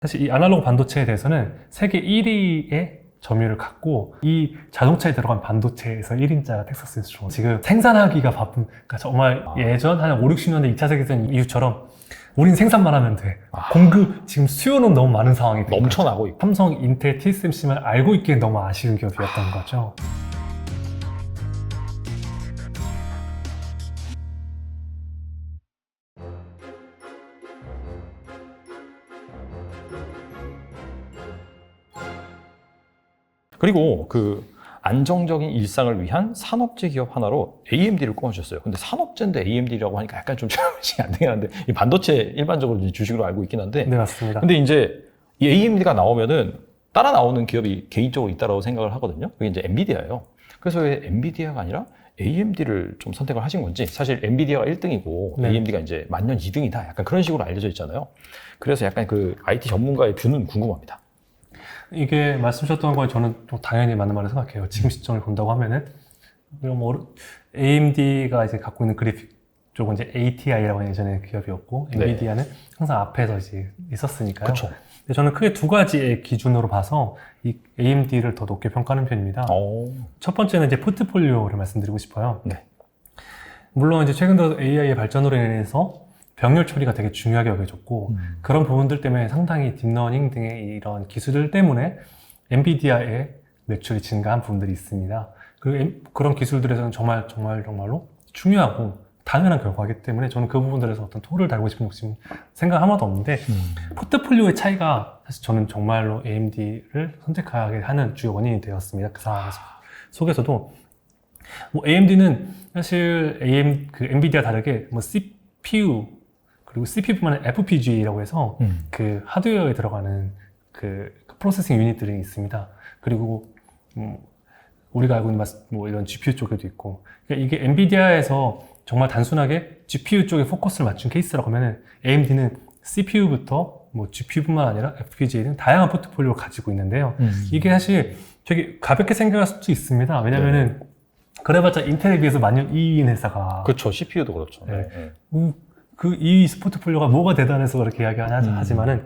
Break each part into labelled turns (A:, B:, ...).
A: 사실 이 아날로그 반도체에 대해서는 세계 1위의 점유율을 갖고 이 자동차에 들어간 반도체에서 1인자가 텍사스에서 지금 생산하기가 바쁜, 그러니까 정말 예전 한 5, 60년대 2차 세계대전 이후처럼 우린 생산만 하면 돼. 공급, 지금 수요는 너무 많은 상황이 된
B: 넘쳐나고 있고.
A: 삼성, 인텔, TSMC만 알고 있기엔 너무 아쉬운 기업이었던 거죠.
B: 그리고 그 안정적인 일상을 위한 산업재 기업 하나로 AMD를 꼽아주셨어요. 근데 산업재인데 AMD라고 하니까 약간 좀 잘 안 되긴 한데, 이 반도체 일반적으로 이제 주식으로 알고 있긴 한데.
A: 네, 맞습니다.
B: 근데 이제 이 AMD가 나오면은 따라 나오는 기업이 개인적으로 있다라고 생각을 하거든요. 그게 이제 엔비디아예요. 그래서 왜 엔비디아가 아니라 AMD를 좀 선택을 하신 건지. 사실 엔비디아가 1등이고
A: 네.
B: AMD가 이제 만년 2등이다. 약간 그런 식으로 알려져 있잖아요. 그래서 약간 그 IT 전문가의 뷰는 궁금합니다.
A: 이게 말씀하셨던 거에 저는 또 당연히 맞는 말을 생각해요. 지금 시점을 본다고 하면은 뭐 AMD가 이제 갖고 있는 그래픽 쪽은 이제 ATI라고 하는 예전에 기업이었고,
B: 네.
A: 엔비디아는 항상 앞에서 이제 있었으니까요.
B: 그렇죠.
A: 근데 저는 크게 두 가지의 기준으로 봐서 이 AMD를 더 높게 평가하는 편입니다. 첫 번째는 이제 포트폴리오를 말씀드리고 싶어요.
B: 네.
A: 물론 이제 최근 들어 AI의 발전으로 인해서 병렬 처리가 되게 중요하게 여겨졌고, 그런 부분들 때문에 상당히 딥러닝 등의 이런 기술들 때문에 엔비디아의 매출이 증가한 부분들이 있습니다. 그런 기술들에서는 정말로 중요하고 당연한 결과이기 때문에 저는 그 부분들에서 어떤 토를 달고 싶은 욕심 생각 하나도 없는데, 포트폴리오의 차이가 사실 저는 정말로 AMD를 선택하게 하는 주요 원인이 되었습니다. 그 상황 속에서도 뭐 AMD는 사실 엔비디아 다르게 뭐 CPU 그리고 CPU뿐만 아니라 FPGA라고 해서 그 하드웨어에 들어가는 그 프로세싱 유닛들이 있습니다. 그리고 우리가 알고 있는 뭐 이런 GPU 쪽에도 있고, 그러니까 이게 엔비디아에서 정말 단순하게 GPU 쪽에 포커스를 맞춘 케이스라고 하면은 AMD는 CPU부터 뭐 GPU뿐만 아니라 FPGA 등 다양한 포트폴리오를 가지고 있는데요. 이게 사실 되게 가볍게 생각할 수도 있습니다. 왜냐면은 그래봤자 인텔에 비해서 만년 2위인 회사가.
B: 그렇죠. CPU도 그렇죠.
A: 네. 그 2위 포트폴리오가 뭐가 대단해서 그렇게 하지만은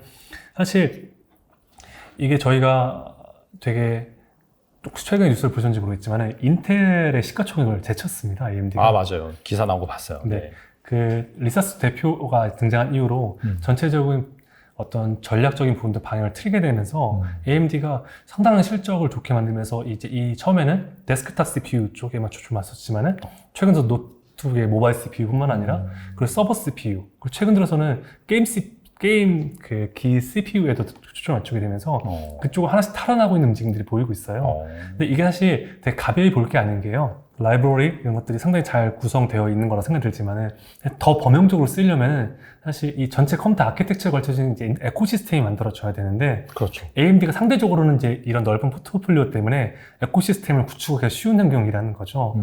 A: 사실 이게 저희가 되게 혹시 최근 뉴스를 보셨는지 모르겠지만 인텔의 시가총액을 제쳤습니다. AMD가.
B: 아, 맞아요. 기사 나온 거 봤어요.
A: 네. 그 리사스 대표가 등장한 이후로 전체적인 어떤 전략적인 부분들 방향을 틀게 되면서 AMD가 상당한 실적을 좋게 만들면서 이제 처음에는 데스크탑 CPU 쪽에만 초점을 맞췄지만은 최근 들어 노트북의 모바일 CPU뿐만 아니라 그리고 서버 CPU, 그리고 최근 들어서는 게임 그 기 CPU에도 초점을 맞추게 되면서 그쪽을 하나씩 탈환하고 있는 움직임들이 보이고 있어요. 근데 이게 사실 되게 가벼이 볼 게 아닌 게요. 라이브러리 이런 것들이 상당히 잘 구성되어 있는 거라 생각이 들지만은 더 범용적으로 쓰려면은 사실 이 전체 컴퓨터 아키텍처에 걸쳐진 이제 에코시스템이 만들어져야 되는데,
B: 그렇죠.
A: AMD가 상대적으로는 이제 이런 넓은 포트폴리오 때문에 에코시스템을 구축하기가 쉬운 환경이라는 거죠.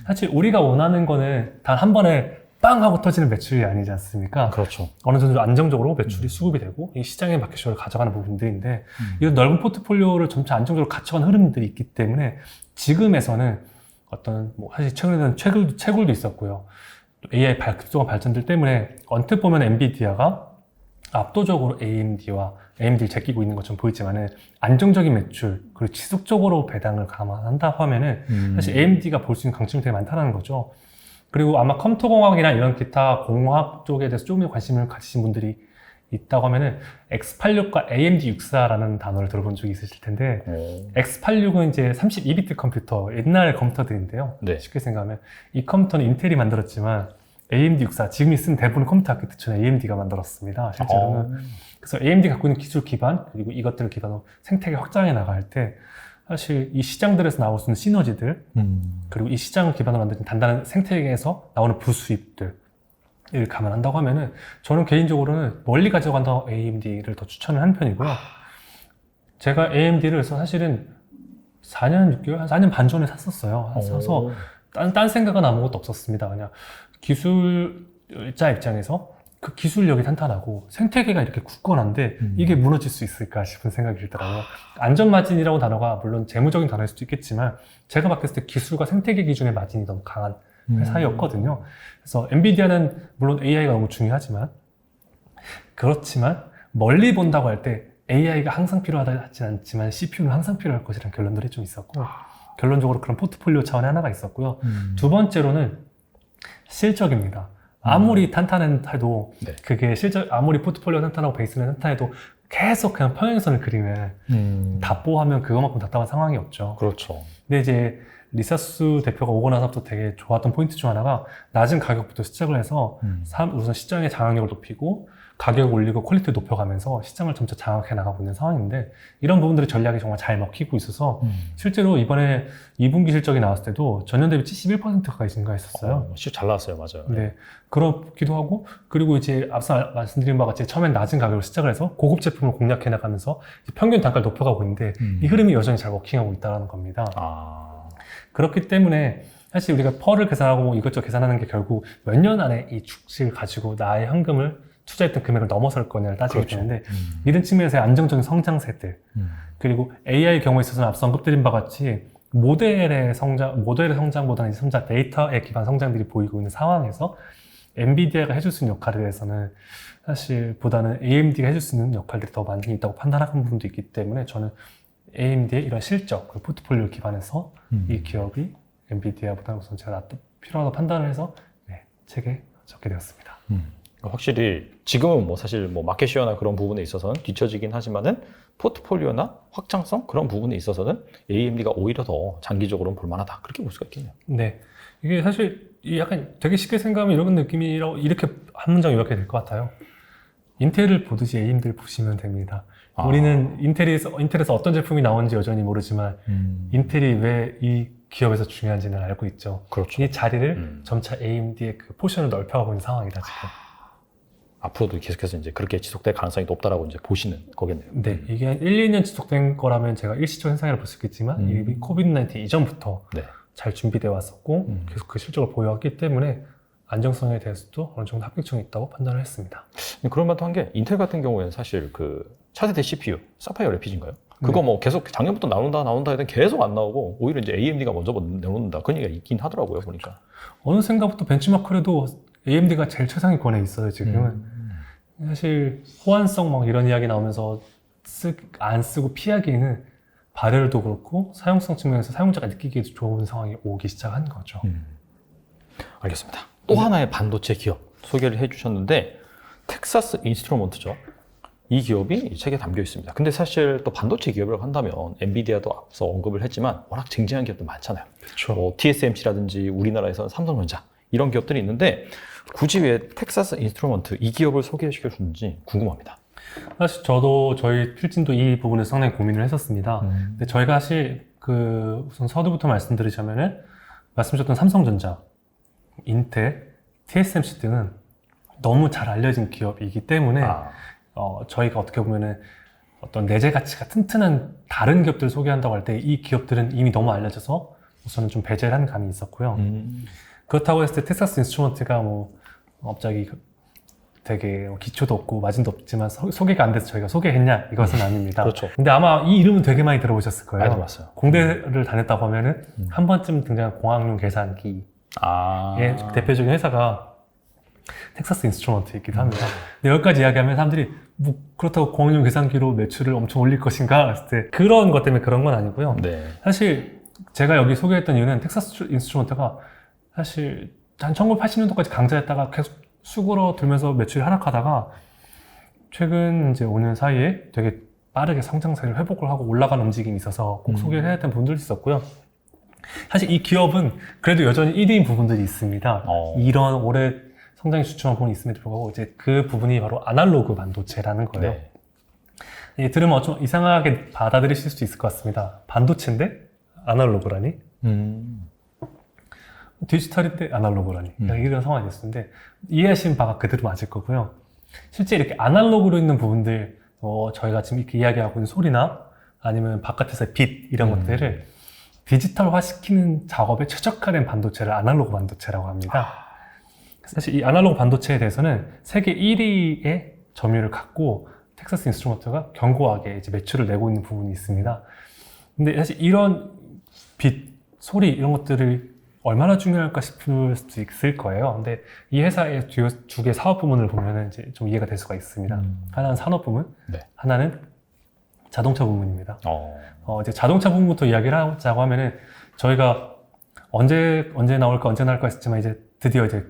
A: 사실 우리가 원하는 거는 단 한 번에 빵 하고 터지는 매출이 아니지 않습니까?
B: 그렇죠.
A: 어느 정도 안정적으로 매출이 수급이 되고 이 시장의 마켓쇼를 가져가는 부분들인데, 이런 넓은 포트폴리오를 점차 안정적으로 갖춰가는 흐름들이 있기 때문에 지금에서는 어떤 뭐 사실 최근에는 채굴도 있었고요. AI 급속한 발전들 때문에 언뜻 보면 엔비디아가 압도적으로 AMD를 제끼고 있는 것처럼 보이지만은 안정적인 매출 그리고 지속적으로 배당을 감안한다 하면은 사실 AMD가 볼 수 있는 강점이 되게 많다는 거죠. 그리고 아마 컴퓨터공학이나 이런 기타 공학 쪽에 대해서 조금 더 관심을 가지신 분들이 있다고 하면은 X86과 AMD64라는 단어를 들어본 적이 있으실 텐데, X86은 이제 32비트 컴퓨터, 옛날 컴퓨터들인데요.
B: 네.
A: 쉽게 생각하면 이 컴퓨터는 인텔이 만들었지만 AMD64, 지금이 쓴 대부분 컴퓨터 아키텍처는 AMD가 만들었습니다. 실제로는. 그래서 AMD 갖고 있는 기술 기반, 그리고 이것들을 기반으로 생태계 확장해 나갈 때 사실 이 시장들에서 나올 수 있는 시너지들, 그리고 이 시장을 기반으로 만든 단단한 생태계에서 나오는 부수입들 을 감안한다고 하면은 저는 개인적으로는 멀리 가져간다 AMD를 더 추천을 하는 편이고요. 제가 AMD를 사실은 4년 6개월, 한 4년 반 전에 샀었어요. 사서 딴 생각은 아무것도 없었습니다. 그냥 기술자 입장에서 그 기술력이 탄탄하고 생태계가 이렇게 굳건한데 이게 무너질 수 있을까 싶은 생각이 들더라고요. 안전마진이라고 단어가 물론 재무적인 단어일 수도 있겠지만 제가 봤을 때 기술과 생태계 기준의 마진이 너무 강한 회사였거든요. 그래서 엔비디아는 물론 AI가 너무 중요하지만, 그렇지만 멀리 본다고 할 때 AI가 항상 필요하지 않지만 CPU는 항상 필요할 것이라는 결론들이 좀 있었고, 결론적으로 그런 포트폴리오 차원의 하나가 있었고요. 두 번째로는 실적입니다. 아무리 탄탄해도
B: 네.
A: 그게 아무리 포트폴리오 탄탄하고 베이스는 탄탄해도 계속 그냥 평행선을 그리면 답보하면 그것만큼 답답한 상황이 없죠.
B: 그렇죠.
A: 근데 이제 리사스 대표가 오고 나서부터 되게 좋았던 포인트 중 하나가 낮은 가격부터 시작을 해서 우선 시장의 장악력을 높이고 가격을 올리고 퀄리티를 높여가면서 시장을 점차 장악해 나가고 있는 상황인데, 이런 부분들이 전략이 정말 잘 먹히고 있어서 실제로 이번에 2분기 실적이 나왔을 때도 전년 대비 71%가 증가했었어요.
B: 실적 잘 나왔어요. 맞아요.
A: 네, 그렇기도 하고, 그리고 이제 앞서 말씀드린 바와 같이 처음엔 낮은 가격으로 시작을 해서 고급 제품을 공략해 나가면서 평균 단가를 높여가고 있는데 이 흐름이 여전히 잘 워킹하고 있다는 겁니다. 그렇기 때문에 사실 우리가 펄을 계산하고 뭐 이것저것 계산하는 게 결국 몇 년 안에 이 주식을 가지고 나의 현금을 투자했던 금액을 넘어설 거냐를 따지게
B: 그렇죠.
A: 되는데, 이런 측면에서의 안정적인 성장세들, 그리고 AI 경우에 있어서는 앞서 언급드린 바와 같이 모델의 성장보다는 성장 데이터에 기반 성장들이 보이고 있는 상황에서 엔비디아가 해줄 수 있는 역할에 대해서는 사실 보다는 AMD가 해줄 수 있는 역할들이 더 많이 있다고 판단하는 부분도 있기 때문에, 저는 AMD의 이런 실적, 그 포트폴리오 기반에서 이 기업이 엔비디아보다는 우선 제가 필요하다고 판단을 해서 책에 적게 되었습니다.
B: 확실히 지금은 뭐 사실 뭐 마켓시어나 그런 부분에 있어서는 뒤처지긴 하지만은 포트폴리오나 확장성 그런 부분에 있어서는 AMD가 오히려 더 장기적으로는 볼만하다, 그렇게 볼 수가 있겠네요.
A: 네, 이게 사실 약간 되게 쉽게 생각하면 이런 느낌이라고 이렇게 한 문장 요약이 될 것 같아요. 인텔을 보듯이 AMD를 보시면 됩니다. 우리는 인텔에서 어떤 제품이 나오는지 여전히 모르지만 인텔이 왜 이 기업에서 중요한지는 알고 있죠.
B: 그렇죠.
A: 이 자리를 점차 AMD의 그 포션을 넓혀가고 있는 상황이다 지금.
B: 앞으로도 계속해서 이제 그렇게 지속될 가능성이 높다라고 이제 보시는 거겠네요.
A: 네, 이게 한 1, 2년 지속된 거라면 제가 일시적 현상이라고 볼 수 있겠지만 이미 코비드-19 이전부터
B: 네.
A: 잘 준비되어 왔었고 계속 그 실적을 보여왔기 때문에 안정성에 대해서도 어느 정도 합격성이 있다고 판단을 했습니다.
B: 그럴 만한 게 인텔 같은 경우에는 사실 그 차세대 CPU 사파이어 래피드인가요? 그거 뭐 계속 작년부터 나온다 해도 계속 안 나오고 오히려 이제 AMD가 먼저 내놓는다, 그런 얘기가 있긴 하더라고요, 보니까.
A: 어느샌가부터 벤치마크래도 AMD가 제일 최상위권에 있어요 지금은. 사실 호환성 막 이런 이야기 나오면서 안 쓰고 피하기에는 발열도 그렇고 사용성 측면에서 사용자가 느끼기에도 좋은 상황이 오기 시작한 거죠.
B: 알겠습니다. 또 하나의 반도체 기업 소개를 해주셨는데 텍사스 인스트루먼트죠. 이 기업이 이 책에 담겨 있습니다. 근데 사실 또 반도체 기업이라고 한다면 엔비디아도 앞서 언급을 했지만 워낙 쟁쟁한 기업도 많잖아요.
A: 그렇죠.
B: 뭐 TSMC라든지 우리나라에서는 삼성전자 이런 기업들이 있는데 굳이 왜 텍사스 인스트루먼트 이 기업을 소개시켜 주는지 궁금합니다.
A: 사실 저도 저희 필진도 이 부분에 상당히 고민을 했었습니다. 근데 저희가 사실 우선 서두부터 말씀드리자면은 말씀드렸던 삼성전자, 인텔, TSMC 등은 너무 잘 알려진 기업이기 때문에 저희가 어떻게 보면은 어떤 내재 가치가 튼튼한 다른 기업들을 소개한다고 할 때 이 기업들은 이미 너무 알려져서 우선은 좀 배제를 한 감이 있었고요. 그렇다고 했을 때 텍사스 인스트루먼트가 뭐 갑자기 되게 기초도 없고 마진도 없지만 소개가 안 돼서 저희가 소개했냐, 이것은 아닙니다.
B: 그렇죠.
A: 근데 아마 이 이름은 되게 많이 들어보셨을 거예요.
B: 많이 들어봤어요.
A: 공대를 다녔다고 하면은 한 번쯤 등장한 공학용 계산기의 대표적인 회사가 텍사스 인스트루먼트이기도 합니다. 근데 여기까지 이야기하면 사람들이 뭐 그렇다고 공학용 계산기로 매출을 엄청 올릴 것인가 했을 때 그런 것 때문에 그런 건 아니고요.
B: 네.
A: 사실 제가 여기 소개했던 이유는 텍사스 인스트루먼트가 사실 한 1980년도까지 강자였다가 계속 수그러들면서 매출이 하락하다가 최근 이제 5년 사이에 되게 빠르게 성장세를 회복을 하고 올라가는 움직임이 있어서 꼭 소개를 해야 되는 부분들도 있었고요. 사실 이 기업은 그래도 여전히 1위인 부분들이 있습니다. 이런 올해 성장이 주춤한 부분이 있음에도 불구하고 이제 그 부분이 바로 아날로그 반도체라는 거예요. 네. 들으면 좀 이상하게 받아들이실 수 있을 것 같습니다. 반도체인데 아날로그라니? 디지털인데 아날로그라니? 이런 상황이 됐었는데 이해하시는 바가 그대로 맞을 거고요. 실제 이렇게 아날로그로 있는 부분들, 저희가 지금 이렇게 이야기하고 있는 소리나 아니면 바깥에서의 빛 이런 것들을 디지털화 시키는 작업에 최적화된 반도체를 아날로그 반도체라고 합니다. 사실 이 아날로그 반도체에 대해서는 세계 1위의 점유율을 갖고 텍사스 인스트루먼트가 견고하게 이제 매출을 내고 있는 부분이 있습니다. 근데 사실 이런 빛, 소리 이런 것들을 얼마나 중요할까 싶을 수도 있을 거예요. 근데 이 회사의 두 개 사업 부문을 보면은 이제 좀 이해가 될 수가 있습니다. 하나는 산업 부문, 하나는 자동차 부문입니다.
B: 어.
A: 이제 자동차 부문부터 이야기를 하자고 하면은 저희가 언제 나올까 했지만 이제 드디어 이제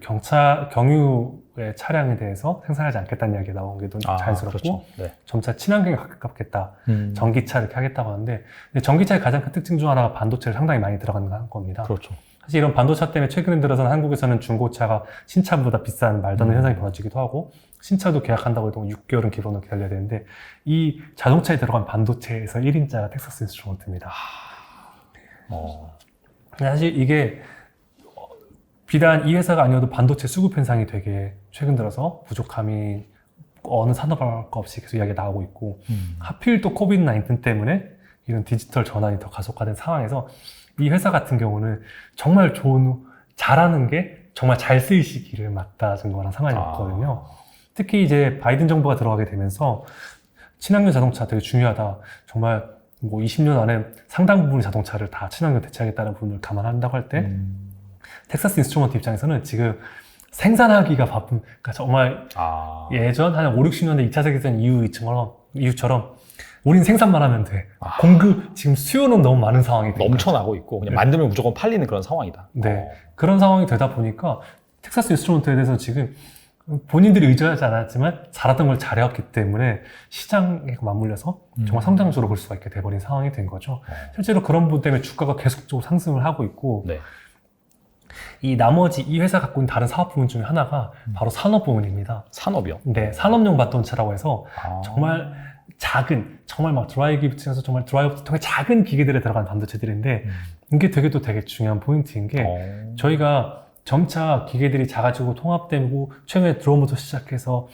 A: 경유의 차량에 대해서 생산하지 않겠다는 이야기가 나온 게 자연스럽고
B: 그렇죠. 네.
A: 점차 친환경에 가깝겠다. 전기차 이렇게 하겠다고 하는데 근데 전기차의 가장 큰 특징 중 하나가 반도체를 상당히 많이 들어가는 겁니다.
B: 그렇죠.
A: 사실 이런 반도체 때문에 최근 들어서는 한국에서는 중고차가 신차보다 비싼 말도 안 되는 현상이 벌어지기도 하고 신차도 계약한다고 해도 6개월은 기본으로 기다려야 되는데 이 자동차에 들어간 반도체에서 1인자가 텍사스 인스트루먼트입니다. 사실 이게 비단 이 회사가 아니어도 반도체 수급 현상이 되게 최근 들어서 부족함이 어느 산업할 것 없이 계속 이야기가 나오고 있고 하필 또 코비드 19 때문에 이런 디지털 전환이 더 가속화된 상황에서 이 회사 같은 경우는 정말 잘하는 게 정말 잘 쓰이시기를 맞다는 거랑 상관이 없거든요. 특히 이제 바이든 정부가 들어가게 되면서 친환경 자동차 되게 중요하다. 정말 뭐 20년 안에 상당 부분의 자동차를 다 친환경 대체하겠다는 부분을 감안한다고 할 때 텍사스 인스트루먼트 입장에서는 지금 생산하기가 바쁜, 그러니까 정말 예전 한 5, 60년대 2차 세계대전 이후처럼 우린 생산만 하면 돼. 지금 수요는 너무 많은 상황이 돼.
B: 넘쳐나고 있고 그냥 만들면 무조건 팔리는 그런 상황이다.
A: 네. 그런 상황이 되다 보니까 텍사스 인스트루먼트에 대해서 지금 본인들이 의지하지 않았지만 잘하던 걸 잘해왔기 때문에 시장에 맞물려서 정말 성장주로 볼 수가 있게 돼버린 상황이 된 거죠. 실제로 그런 부분 때문에 주가가 계속적으로 상승을 하고 있고
B: 네.
A: 이 나머지 이 회사 갖고 있는 다른 사업 부문 중에 하나가 바로 산업 부문입니다.
B: 산업이요?
A: 네, 산업용 반도체라고 해서 정말 작은, 정말 막 드라이기 붙이면서 정말 드라이브 통해 작은 기계들에 들어간 반도체들인데 이게 되게 중요한 포인트인 게 저희가 점차 기계들이 작아지고 통합되고 최근에 드론부터 시작해서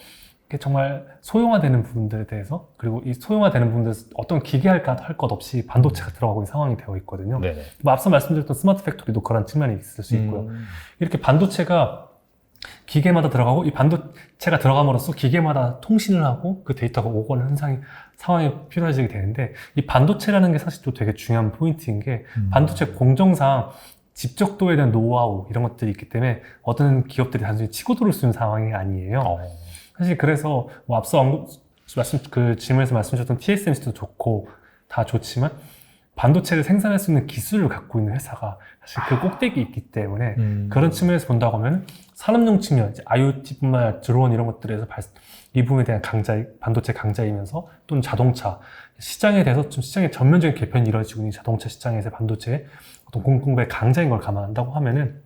A: 정말 소형화되는 부분들에 대해서 그리고 이 소형화되는 부분들에서 어떤 기계할 것 없이 반도체가 들어가고 있는 상황이 되어 있거든요.
B: 네네.
A: 뭐 앞서 말씀드렸던 스마트 팩토리도 그런 측면이 있을 수 있고요. 이렇게 반도체가 기계마다 들어가고 이 반도체가 들어감으로써 기계마다 통신을 하고 그 데이터가 오고 가는 상황이 필요해지게 되는데 이 반도체라는 게 사실 또 되게 중요한 포인트인 게 반도체 공정상 집적도에 대한 노하우 이런 것들이 있기 때문에 어떤 기업들이 단순히 치고 들어올 수 있는 상황이 아니에요. 사실 그래서 뭐 앞서 질문에서 말씀주셨던 TSMC도 좋고 다 좋지만 반도체를 생산할 수 있는 기술을 갖고 있는 회사가 사실 그 꼭대기에 있기 때문에 그런 측면에서 본다고 하면 산업용 측면, IoT뿐만 아니라 드론 이런 것들에서 이 부분에 대한 반도체 강자이면서 또는 자동차 시장에 대해서 좀 시장의 전면적인 개편이 이루어지고 있는 자동차 시장에서 반도체의 어떤 공급의 강자인 걸 감안한다고 하면은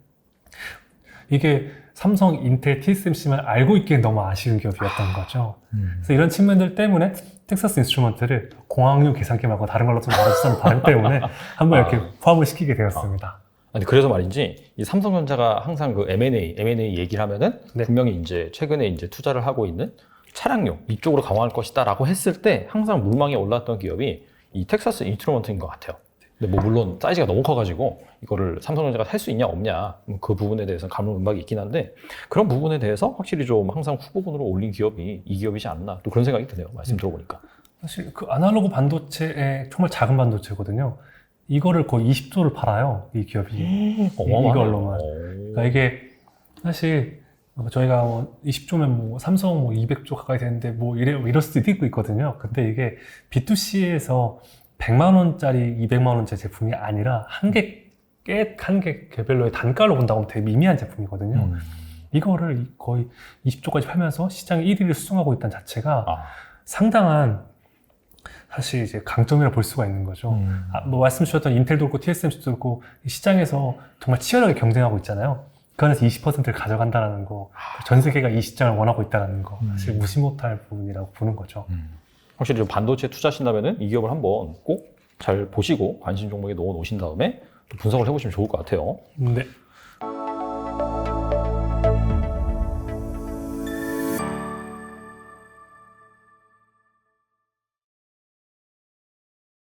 A: 이게 삼성, 인텔, TSMC만 알고 있기엔 너무 아쉬운 기업이었던 거죠. 그래서 이런 측면들 때문에 텍사스 인스트루먼트를 공학용 계산기 말고 다른 걸로 좀 알아주자는 바람 때문에 한번 이렇게 포함을 시키게 되었습니다.
B: 아니 그래서 말인지 이 삼성전자가 항상 그 M&A 얘기를 하면은
A: 네.
B: 분명히 이제 최근에 이제 투자를 하고 있는 차량용 이쪽으로 강화할 것이다라고 했을 때 항상 물망에 올랐던 기업이 이 텍사스 인스트루먼트인 것 같아요. 근데 뭐 물론 사이즈가 너무 커가지고 이거를 삼성전자가 살 수 있냐 없냐 그 부분에 대해서는 가물음박이 있긴 한데 그런 부분에 대해서 확실히 좀 항상 후보군으로 올린 기업이 이 기업이지 않나 또 그런 생각이 드네요. 말씀 들어보니까.
A: 사실 그 아날로그 반도체의 정말 작은 반도체거든요. 이거를 거의 20조를 팔아요. 이 기업이. 이걸로만. 그러니까 이게 사실 저희가 뭐 20조면 뭐 삼성 뭐 200조 가까이 되는데 뭐 이럴 수도 있거든요. 근데 이게 B2C에서 100만 원짜리, 200만 원짜리 제품이 아니라 한 개 개별로의 단가로 본다고 하면 되게 미미한 제품이거든요. 이거를 거의 20조까지 팔면서 시장에 1위를 수성하고 있다는 자체가 상당한 사실 이제 강점이라 볼 수가 있는 거죠. 뭐 말씀 주셨던 인텔도 그렇고 TSMC도 그렇고 시장에서 정말 치열하게 경쟁하고 있잖아요. 그 안에서 20%를 가져간다는 거, 전 세계가 이 시장을 원하고 있다는 거, 사실 무시 못할 부분이라고 보는 거죠.
B: 확실히 좀 반도체 투자하신다면은 이 기업을 한번 꼭 잘 보시고 관심 종목에 넣어 놓으신 다음에 또 분석을 해보시면 좋을 것 같아요.
A: 네.